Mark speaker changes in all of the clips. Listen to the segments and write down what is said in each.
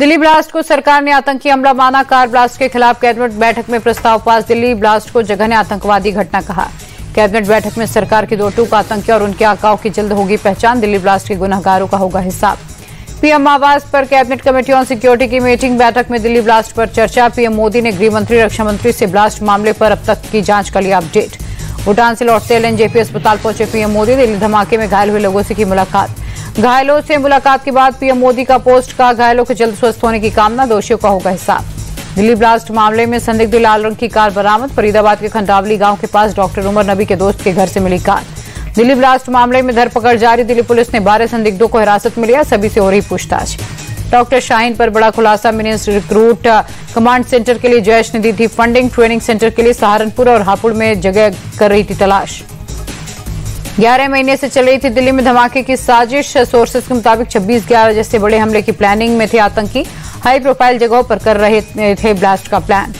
Speaker 1: Delhi blast को सरकार ने आतंकी हमला माना। कार ब्लास्ट के खिलाफ कैबिनेट बैठक में प्रस्ताव पास। दिल्ली ब्लास्ट को जघन्य आतंकवादी घटना कहा। कैबिनेट बैठक में सरकार की 2 टूक आतंकी और उनके आकाओं की जल्द होगी पहचान। दिल्ली ब्लास्ट के गुनहगारों का होगा हिसाब। पीएम आवास पर कैबिनेट कमेटी ऑन सिक्योरिटी की मीटिंग। बैठक में दिल्ली ब्लास्ट पर चर्चा। पीएम मोदी ने गृह मंत्री, रक्षा मंत्री से ब्लास्ट मामले पर अब तक की जांच का लिया अपडेट। भूटान से लौटते एलएनजेपी अस्पताल पहुंचे पीएम मोदी। दिल्ली धमाके में घायल हुए लोगों से की मुलाकात। घायलों से मुलाकात के बाद पीएम मोदी का पोस्ट का घायलों के जल्द स्वस्थ होने की कामना। दोषियों का होगा हिसाब। दिल्ली ब्लास्ट मामले में संदिग्ध लाल रंग की कार बरामद। फरीदाबाद के खंडावली गांव के पास डॉक्टर उमर नबी के दोस्त के घर से मिली कार। दिल्ली ब्लास्ट मामले में धरपकड़ जारी। दिल्ली पुलिस ने 12 संदिग्धों को हिरासत में लिया। सभी से हो रही पूछताछ। डॉक्टर शाहीन पर बड़ा खुलासा। मिनिस रिक्रूट कमांड सेंटर के लिए जैश ने दी थी फंडिंग। ट्रेनिंग सेंटर के लिए सहारनपुर और हापुड़ में जगह कर रही थी तलाश। 11 महीने से चल रही थी दिल्ली में धमाके की साजिश। सोर्सेस के मुताबिक 26/11 जैसे बड़े हमले की प्लानिंग में थे आतंकी। हाई प्रोफाइल जगहों पर कर रहे थे ब्लास्ट का प्लान।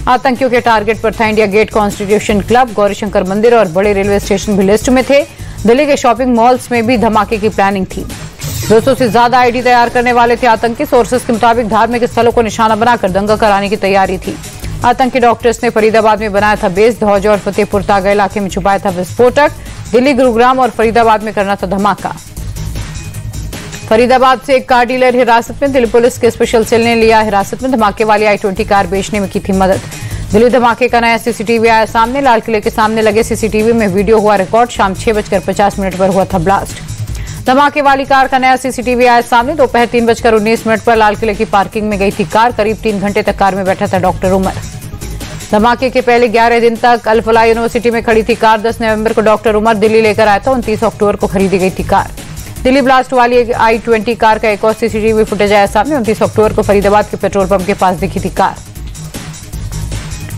Speaker 1: आतंकियों के टारगेट पर था India Gate, Constitution Club, Gaurishankar मंदिर और बड़े रेलवे स्टेशन भी लिस्ट में थे। दिल्ली के शॉपिंग मॉल्स में भी धमाके की प्लानिंग थी। 200 से ज्यादा आईडी तैयार करने वाले थे आतंकी। सोर्सेस के मुताबिक धार्मिक स्थलों को निशाना बनाकर दंगा कराने की तैयारी थी। आतंकी डॉक्टर्स ने फरीदाबाद में बनाया था बेस। धौज और फतेहपुर तागा इलाके में छुपाया था विस्फोटक। दिल्ली, गुरुग्राम और फरीदाबाद में करना था धमाका। फरीदाबाद से एक कार डीलर हिरासत में। दिल्ली पुलिस के स्पेशल सेल ने लिया हिरासत में। धमाके वाली i20 कार बेचने में की थी मदद। दिल्ली धमाके का नया सीसीटीवी आया सामने। लाल किले के सामने लगे सीसीटीवी में वीडियो हुआ रिकॉर्ड। शाम 6:50 पर हुआ था ब्लास्ट। धमाके वाली कार का नया सीसीटीवी आया सामने। दोपहर 3:19 पर लाल किले की पार्किंग में गई थी कार। करीब 3 घंटे तक कार में बैठा था डॉक्टर उमर। धमाके के पहले 11 दिन तक अल-फलाह यूनिवर्सिटी में खड़ी थी कार। 10 नवंबर को डॉक्टर उमर दिल्ली लेकर आया था। 29 अक्टूबर को खरीदी गई थी कार। दिल्ली ब्लास्ट वाली i20 कार का एक और सीसीटीवी फुटेज आया सामने। 29 अक्टूबर को फरीदाबाद के पेट्रोल पंप के पास दिखी थी कार।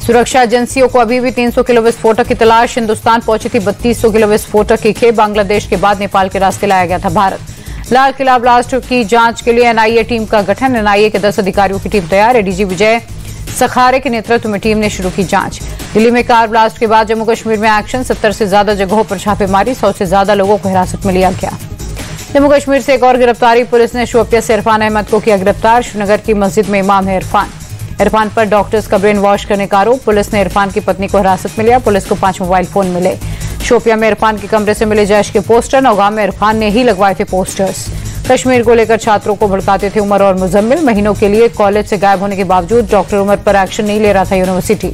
Speaker 1: सुरक्षा एजेंसियों को अभी भी 300 किलो विस्फोटक की तलाश। हिंदुस्तान पहुंची थी 3200 किलो विस्फोटक की खेप। बांग्लादेश के बाद नेपाल के रास्ते लाया गया था भारत। लाल किला ब्लास्ट की जांच के लिए एनआईए टीम का गठन। एनआईए के 10 अधिकारियों की टीम तैयार। एडीजी विजय सखारे के नेतृत्व में टीम ने शुरू की जांच। दिल्ली में कार ब्लास्ट के बाद जम्मू कश्मीर में एक्शन। 70 से ज्यादा जगहों पर छापेमारी। 100 से ज्यादा लोगों को हिरासत में लिया गया। जम्मू कश्मीर से एक और गिरफ्तारी। पुलिस ने शोपिया से इरफान अहमद को किया गिरफ्तार। श्रीनगर की मस्जिद में इमाम है इरफान। इरफान पर डॉक्टर्स का ब्रेन वॉश करने का आरोप। पुलिस ने इरफान की पत्नी को हिरासत में लिया। पुलिस को 5 मोबाइल फोन मिले। शोपिया में इरफान के कमरे से मिले जैश के पोस्टर। नौगाम में इरफान ने ही लगवाए थे पोस्टर्स। कश्मीर को लेकर छात्रों को भड़काते थे उमर और मुजम्मिल। महीनों के लिए कॉलेज से गायब होने के बावजूद डॉक्टर उमर पर एक्शन नहीं ले रहा था यूनिवर्सिटी।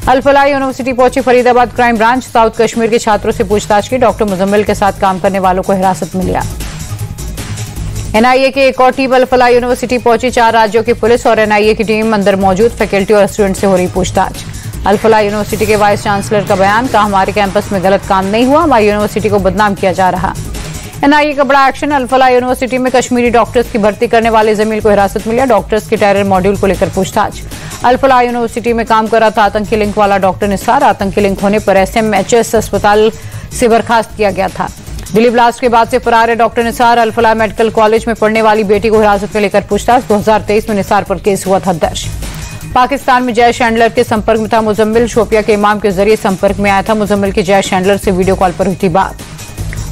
Speaker 1: अल-फलाह यूनिवर्सिटी पहुंची Faridabad crime branch. South Kashmir के छात्रों से पूछताछ की। डॉक्टर मुजम्मिल के साथ काम करने वालों को हिरासत में लिया। एनआईए की एक और टीम अल-फलाह यूनिवर्सिटी पहुंची। 4 राज्यों की पुलिस और एनआईए की टीम अंदर मौजूद। फैकल्टी और स्टूडेंट से हो रही पूछताछ। अल-फलाह यूनिवर्सिटी के वाइस चांसलर का बयान। कहा हमारे कैंपस में गलत काम नहीं हुआ। हमारी यूनिवर्सिटी को बदनाम किया जा रहा। एनआईए का बड़ा एक्शन। अल-फलाह यूनिवर्सिटी में कश्मीरी डॉक्टर्स की भर्ती करने वाले जमील को हिरासत में लिया। डॉक्टर्स के टेरर मॉड्यूल को लेकर पूछताछ। अल-फलाह यूनिवर्सिटी में काम कर रहा था आतंकी लिंक वाला डॉक्टर निसार। आतंकी लिंक होने पर एसएमएचएस अस्पताल से बर्खास्त किया गया था। दिल्ली ब्लास्ट के बाद से फरार है doctor Nisar. Al Falah medical college में पढ़ने वाली बेटी को हिरासत में लेकर पूछताछ। 2023 में निसार पर केस हुआ था दर्ज। पाकिस्तान में जय शैंडलर के संपर्क में था मुजम्मिल। शोपिया के इमाम के जरिए संपर्क में आया था मुजम्मिल की जय शैंडलर से वीडियो कॉल पर हुई थी बात।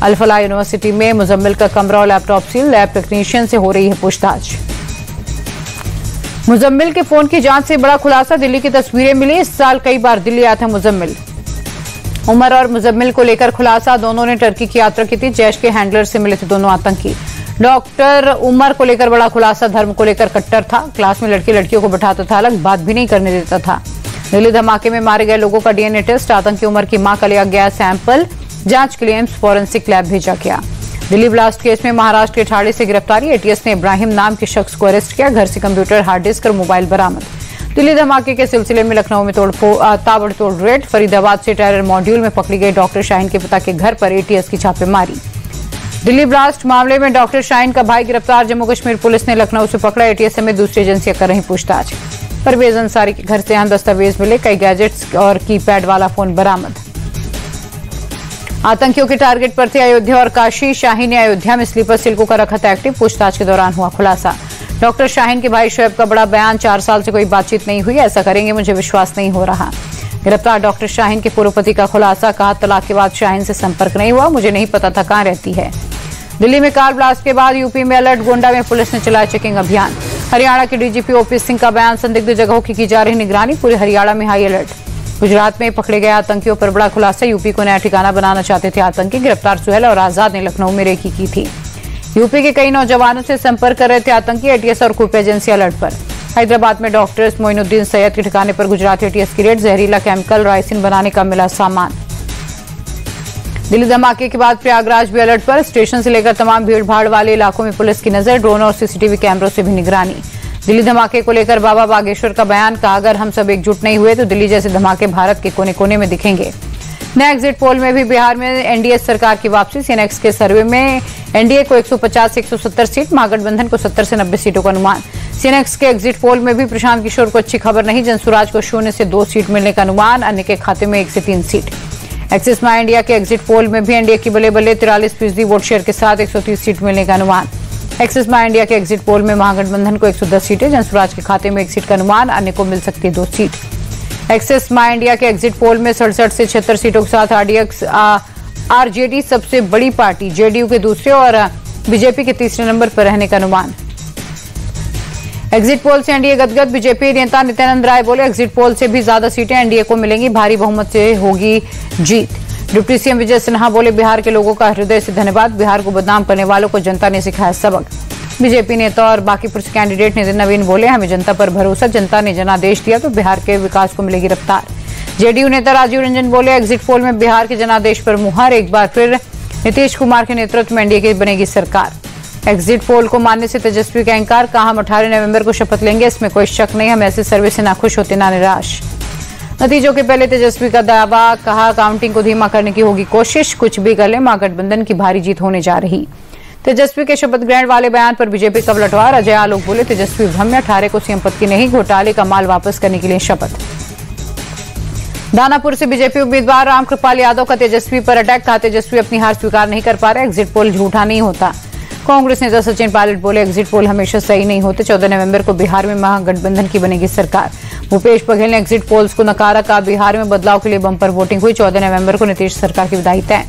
Speaker 1: अल-फलाह यूनिवर्सिटी में मुजम्मिल का कमरा और लैपटॉप सील। लैब टेक्नीशियन से हो रही है पूछताछ। मुजम्मिल के फोन की जांच से बड़ा खुलासा। दिल्ली की तस्वीरें मिली। इस साल कई बार दिल्ली आया था मुजम्मिल। उमर और मुजम्मिल को लेकर खुलासा। दोनों ने टर्की की यात्रा की थी। जैश के हैंडलर से मिले थे दोनों आतंकी। डॉक्टर उमर को लेकर बड़ा खुलासा। धर्म को लेकर कट्टर था। क्लास में लड़के लड़कियों को बिठाता था अलग, बात भी नहीं करने देता था। दिल्ली धमाके में मारे गए लोगों का डीएनए टेस्ट। आतंकी उमर की मां का लिया गया सैंपल। जांच के लिए एम्स फॉरेंसिक लैब भेजा गया। दिल्ली ब्लास्ट केस में महाराष्ट्र के ठाणे से गिरफ्तारी। एटीएस ने इब्राहिम नाम के शख्स को अरेस्ट किया। घर से कंप्यूटर, हार्ड डिस्क और मोबाइल बरामद। दिल्ली धमाके के सिलसिले में लखनऊ में ताबड़तोड़ रेड। फरीदाबाद से टेरर मॉड्यूल में पकड़ी गई डॉक्टर शाहीन के पिता के घर पर एटीएस की छापेमारी। दिल्ली ब्लास्ट मामले में डॉक्टर शाहीन का भाई गिरफ्तार। जम्मू कश्मीर पुलिस ने लखनऊ से पकड़ा। एटीएस समेत दूसरी एजेंसियां कर रही पूछताछ। परवेज अंसारी के घर से अहम दस्तावेज मिले। कई गैजेट्स और कीपैड वाला फोन बरामद। आतंकियों के टारगेट पर थे अयोध्या और काशी। शाहीन ने अयोध्या में स्लीपर सेल को रखा था एक्टिव। पूछताछ के दौरान हुआ खुलासा। डॉक्टर शाहीन के भाई शोएब का बड़ा बयान। 4 साल से कोई बातचीत नहीं हुई। ऐसा करेंगे मुझे विश्वास नहीं हो रहा। गिरफ्तार डॉक्टर शाहीन के पूर्व पति का खुलासा। कहा तलाक के बाद शाहीन से संपर्क नहीं हुआ। मुझे नहीं पता था कहां रहती है। दिल्ली में कार ब्लास्ट के बाद यूपी में अलर्ट। गोंडा में पुलिस ने चलाया चेकिंग अभियान। हरियाणा के डीजीपी ओपी सिंह का बयान, संदिग्ध जगहों की जा रही निगरानी, पूरे हरियाणा में हाई अलर्ट। गुजरात में पकड़े गए आतंकियों पर बड़ा खुलासा, यूपी को नया ठिकाना बनाना चाहते थे आतंकी, गिरफ्तार सुहेल और आजाद ने लखनऊ में रेकी की थी। यूपी के कई नौजवानों से संपर्क कर रहे थे आतंकी, एटीएस और खुफिया एजेंसी अलर्ट पर। हैदराबाद में डॉक्टर्स मोइनुद्दीन सैयद के ठिकाने पर गुजरात एटीएस की रेड, जहरीला केमिकल राइसिन बनाने का मिला सामान। दिल्ली धमाके के बाद प्रयागराज भी अलर्ट पर, स्टेशन से लेकर तमाम भीड़ भाड़ वाले इलाकों में पुलिस की नजर, ड्रोन और सीसीटीवी कैमरों से भी निगरानी। दिल्ली धमाके को लेकर बाबा बागेश्वर का बयान, कहा अगर हम सब एकजुट नहीं हुए तो दिल्ली जैसे धमाके भारत के कोने कोने में दिखेंगे। नया एग्जिट पोल में भी बिहार में एनडीए सरकार की वापसी, सीएनएक्स के सर्वे में एनडीए को 150 से 170 सीट, महागठबंधन को 70 से 90 सीटों का अनुमान। सीएनएक्स के एग्जिट पोल में भी प्रशांत किशोर को अच्छी खबर नहीं, जनसुराज को 0 से 2 सीट मिलने का अनुमान, अन्य के खाते में 1 से 3 सीट। एक्सिस माई इंडिया के एग्जिट पोल में भी एनडीए की बल्ले बल्ले 43% वोट शेयर के साथ 130 सीट मिलने का अनुमान। एक्सिस माई इंडिया के एग्जिट पोल में महागठबंधन को 110 सीटें, जनसुराज के खाते में 1 सीट का अनुमान, अन्य को मिल सकती है 2 सीट। एक्सिस माई इंडिया के एग्जिट पोल में 67 से 76 सीटों के साथ आरजेडी सबसे बड़ी पार्टी, जेडीयू के दूसरे और बीजेपी के तीसरे नंबर पर रहने का अनुमान। एग्जिट पोल से एनडीए गदगद, बीजेपी नेता नित्यानंद राय बोले एग्जिट पोल से भी ज्यादा सीटें एनडीए को मिलेंगी, भारी बहुमत से होगी जीत। डिप्टी सीएम विजय सिन्हा बोले बिहार के लोगों का हृदय से धन्यवाद, बिहार को बदनाम करने वालों को जनता ने सिखाया सबक। बीजेपी नेता और बांकीपुर से कैंडिडेट नितिन नवीन बोले हमें जनता पर भरोसा, जनता ने जनादेश दिया तो बिहार के विकास को मिलेगी रफ्तार। जेडीयू नेता राजीव रंजन बोले एग्जिट पोल में बिहार के जनादेश पर मुहर, एक बार फिर नीतीश कुमार के नेतृत्व में एनडीए की बनेगी सरकार। एग्जिट पोल को मानने से तेजस्वी का इंकार, कहा हम 18 नवंबर को शपथ लेंगे, इसमें कोई शक नहीं, हम ऐसे सर्वे से ना खुश होते ना निराश। नतीजों के पहले तेजस्वी का दावा, कहा काउंटिंग को धीमा करने की होगी कोशिश, कुछ भी कर ले महागठबंधन की भारी जीत होने जा रही। तेजस्वी के शपथ ग्रहण वाले बयान पर बीजेपी का पलटवार, अजय आलोक बोले तेजस्वी भ्रम में, 18 को सीएम पद की नहीं, घोटाले का माल वापस करने के लिए शपथ। दानापुर से बीजेपी उम्मीदवार रामकृपाल यादव का तेजस्वी पर अटैक, कहा तेजस्वी अपनी हार स्वीकार नहीं कर पा रहे, एग्जिट पोल झूठा नहीं होता। कांग्रेस नेता सचिन पायलट बोले एग्जिट पोल हमेशा सही नहीं होते, 14 नवंबर को बिहार में महागठबंधन की बनेगी सरकार। भूपेश बघेल ने एग्जिट पोल्स को नकारा, कहा बिहार में बदलाव के लिए बंपर वोटिंग हुई, 14 नवंबर को नीतीश सरकार की विदाई तय।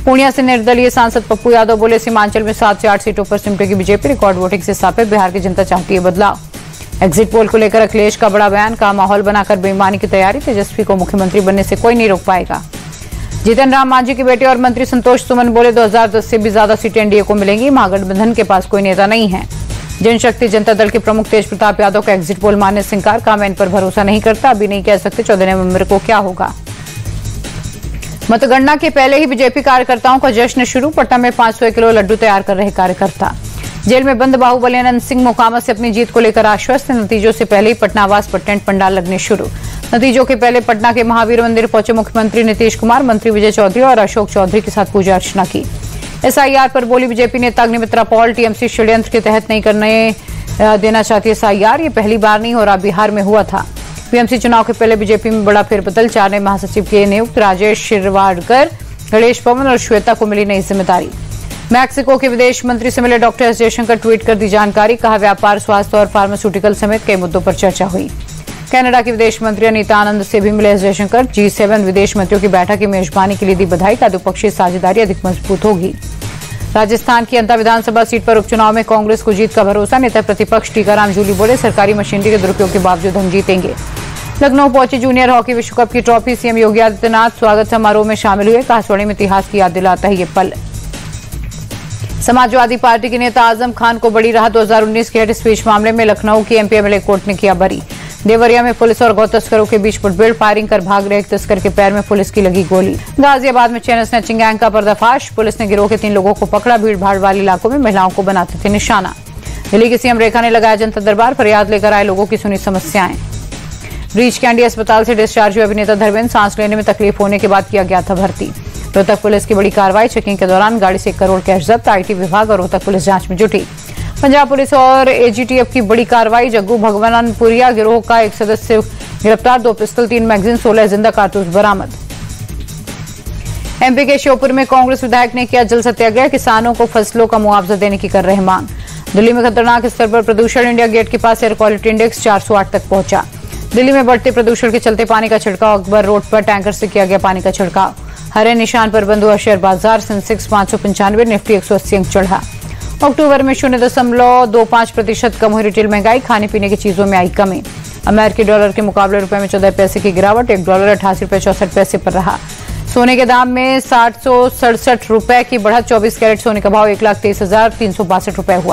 Speaker 1: पूर्णिया से निर्दलीय सांसद पप्पू यादव बोले सीमांचल में 7 से 8 सीटों पर सिमटेगी बीजेपी, रिकॉर्ड वोटिंग से साबित बिहार की जनता चाहती है बदलाव। एग्जिट पोल को लेकर अखिलेश का बड़ा बयान, कहा माहौल बनाकर बेईमानी की तैयारी, तेजस्वी को मुख्यमंत्री बनने से कोई नहीं रोक पाएगा। जीतन राम मांझी के बेटे और मंत्री संतोष सुमन बोले 2010 से भी ज्यादा सीटें एनडीए को मिलेंगी, महागठबंधन के पास कोई नेता नहीं है। जनशक्ति जनता दल के प्रमुख तेज प्रताप यादव का एग्जिट पोल मानने से इंकार, कहा मैं इन पर भरोसा नहीं करता, अभी नहीं कह सकते 14 नवंबर को क्या होगा। मतगणना के पहले ही बीजेपी कार्यकर्ताओं का जश्न शुरू, पटना में 500 किलो लड्डू तैयार कर रहे कार्यकर्ता। जेल में बंद बाहुबली अनंत सिंह मोकामा से अपनी जीत को लेकर आश्वस्त, नतीजों से पहले ही पटना आवास पर टेंट पंडाल लगने शुरू। नतीजों के पहले पटना के महावीर मंदिर पहुंचे मुख्यमंत्री नीतीश कुमार, मंत्री विजय चौधरी और अशोक चौधरी के साथ पूजा अर्चना की। एसआईआर पर बोली बीजेपी नेता अग्निमित्रा पॉल, टीएमसी षड्यंत्र के तहत नहीं करने देना चाहती एसआईआर, ये पहली बार नहीं हो रहा, बिहार में हुआ था। पीएमसी चुनाव के पहले बीजेपी में बड़ा फेरबदल, 4 नए महासचिव के नियुक्त, राजेश शिरवाडकर, गणेश पवन और श्वेता को मिली नई जिम्मेदारी। मैक्सिको के विदेश मंत्री से मिले डॉक्टर एस जयशंकर, ट्वीट कर दी जानकारी, कहा व्यापार, स्वास्थ्य और फार्मास्यूटिकल समेत कई मुद्दों पर चर्चा हुई। कनाडा की विदेश मंत्री अनीता आनंद से भी मिले एस जयशंकर, G7 विदेश मंत्रियों की बैठक की मेजबानी के लिए दी बधाई, का द्विपक्षीय साझेदारी अधिक मजबूत होगी। राजस्थान की अंता विधानसभा सीट पर उपचुनाव में कांग्रेस को जीत का भरोसा, नेता प्रतिपक्ष टीकाराम जूली बोले सरकारी मशीनरी के दुरुपयोग के बावजूद हम जीतेंगे। लखनऊ पहुंची जूनियर हॉकी विश्व कप की ट्रॉफी, सीएम योगी आदित्यनाथ स्वागत समारोह में शामिल हुए, कहा स्वर्णिम इतिहास की याद दिलाता है ये पल। समाजवादी पार्टी के नेता आजम खान को बड़ी राहत, 2019 के हेड स्पीच मामले में लखनऊ की एमपी एमएलए कोर्ट ने किया बरी। देवरिया में पुलिस और गौ तस्करों के बीच मुठभेड़, फायरिंग कर भाग रहे एक तस्कर के पैर में पुलिस की लगी गोली। गाजियाबाद में चेन स्नैचिंग गैंग का पर्दाफाश, पुलिस ने गिरोह के 3 लोगों को पकड़ा, भीड़ भाड़ वाले इलाकों में महिलाओं को बनाते थे निशाना। दिल्ली की सीएम रेखा ने लगाया जनता दरबार, फरियाद लेकर आए लोगों की सुनी समस्याएं। ब्रीच कैंडी अस्पताल से डिस्चार्ज हुए अभिनेता धर्मेंद्र, सांस लेने में तकलीफ होने के बाद किया गया था भर्ती। रोहतक पुलिस की बड़ी कार्रवाई, चेकिंग के दौरान गाड़ी से 1 करोड़ कैश जब्त, आईटी विभाग और रोहतक पुलिस जांच में जुटी। पंजाब पुलिस और एजीटीएफ की बड़ी कार्रवाई, जग्गू भगवानपुरिया गिरोह का एक सदस्य गिरफ्तार, 2 पिस्टल 3 मैगजीन 16 जिंदा कारतूस बरामद। एमपी के श्योपुर में कांग्रेस विधायक ने किया जल सत्याग्रह, किसानों को फसलों का मुआवजा देने की कर रहे मांग। दिल्ली में खतरनाक स्तर पर प्रदूषण, इंडिया गेट के पास एयर क्वालिटी इंडेक्स 408 तक पहुंचा। दिल्ली में बढ़ते प्रदूषण के चलते पानी का छिड़काव, अकबर रोड पर टैंकर से किया गया पानी का छिड़काव। हरे निशान पर बंद हुआ शेयर बाजार, सेंसेक्स 595, निफ्टी 180 अंक चढ़ा। अक्टूबर में 0.25% कम हुई रिटेल महंगाई, खाने पीने की चीजों में आई कमी। अमेरिकी डॉलर के मुकाबले रुपए में 14 पैसे की गिरावट, $1 88.64 पर रहा। सोने के दाम में 767 रुपए की बढ़त, 24 कैरेट सोने का भाव 1,23,362 रुपए हुआ।